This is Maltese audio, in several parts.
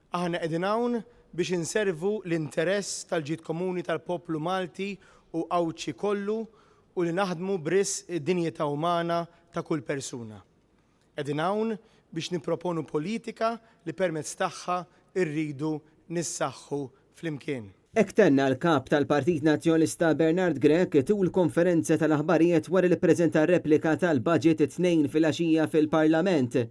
Aħna qegħdin hawn biex inservu l-interess tal-ġid komuni tal-poplu Malti u Awċi kollu u li naħdmu b'riss id-dinjità umana ta' kull persuna. Qegħdin hawn biex nipproponu politika li permezz tagħha rridu nissaħħu flimkien. Hekk tenna l-kap tal-Partit Nazzjonalista Bernard Grech tul konferenza tal-aħbarijiet wara li ppreżenta replika tal-budget it-tnejn filgħaxija fil-Parlament.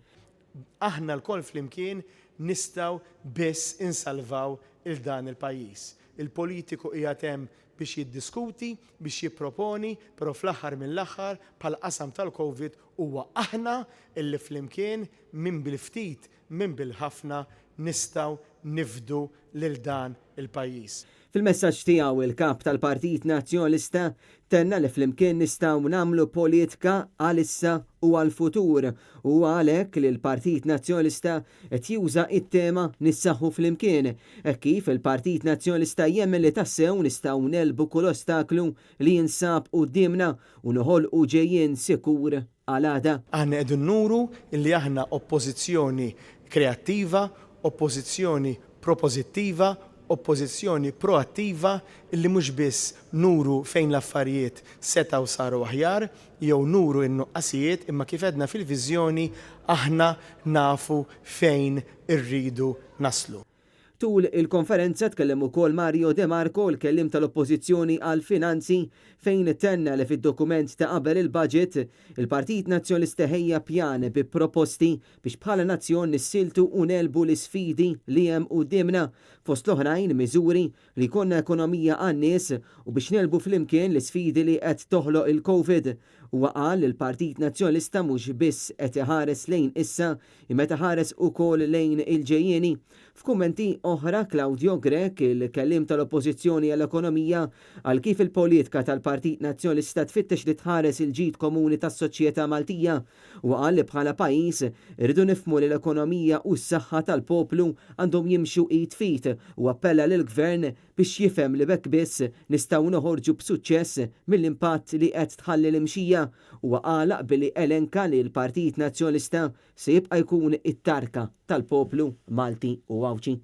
Aħna l-koll flimkien nistgħu biss insalvaw il-dan il-pajjiż. Il-politiku qiegħed hemm biex jiddiskuti, biex jipproponi, però fl-aħħar mill-aħħar bħal-qasam tal-Covid huwa aħna illi flimkien minn bil-ftit minn bil-ħafna nistgħu nifdu lil dan il-pajjiż. Fil-messaġġ tiegħu il-kap tal-Partit Nazzjonalista tenna li flimkien nistgħu nagħmlu politika għalissa u għall-futur u għalhekk li l-Partit Nazzjonalista qed juża it-tema nissaħħu flimkien. Hekk kif il-Partit Nazzjonalista jemmen li tassew nistgħu nelbu kull ostaklu li jinsab qudiemna u noħolqu ġejjien sikur għal għada. Aħna qegħdin nuru li aħna oppożizzjoni kreattiva, oppożizzjoni propożittiva, oppożizzjoni proattiva illi mhux biss nuru fejn l-affarijiet setgħu saru aħjar jew nuru n-nuqqasijiet imma kif għedna fil-viżjoni aħna nafu fejn irridu naslu. Tul il-konferenza tkellem ukoll Mario De Marco, l-kellim tal-Oppożizzjoni għal finanzi fejn tenna li fid-dokument ta' qabel il-budget il-Partit Nazzjonalista ħejja pjan bi proposti biex bħala nazzjon nissiltu u nelbu l-isfidi li hemm qudiemna fost l-oħrajn miżuri li jkollna ekonomija għan-nies u biex nelbu flimkien l-isfidi li qed toħloq il-Covid. Huwa qal il-Partit Nazzjonalista mhux biss qed iħares lejn issa imma iħares ukoll lejn il-ġejjieni. F'kummenti oħra Claudio Grech, il-kellim tal-Oppożizzjoni għall-Ekonomija, għal kif il-politika tal-Partit Nazzjonalista tfittex li tħares il-ġid komuni tas-soċjetà Maltija u qal li bħala pajjiż irridu nifhmu li l-ekonomija u s-saħħa tal-poplu għandhom jimxu id fit u appella lill-Gvern biex jifhem li bekk biss nistgħu noħorġu b'suċċess mill-impatt li qed tħalli l-imxija u qal billi elenka li l-Partit Nazzjonalista se jibqa' jkun it-tarka tal-poplu Malti u Awċi.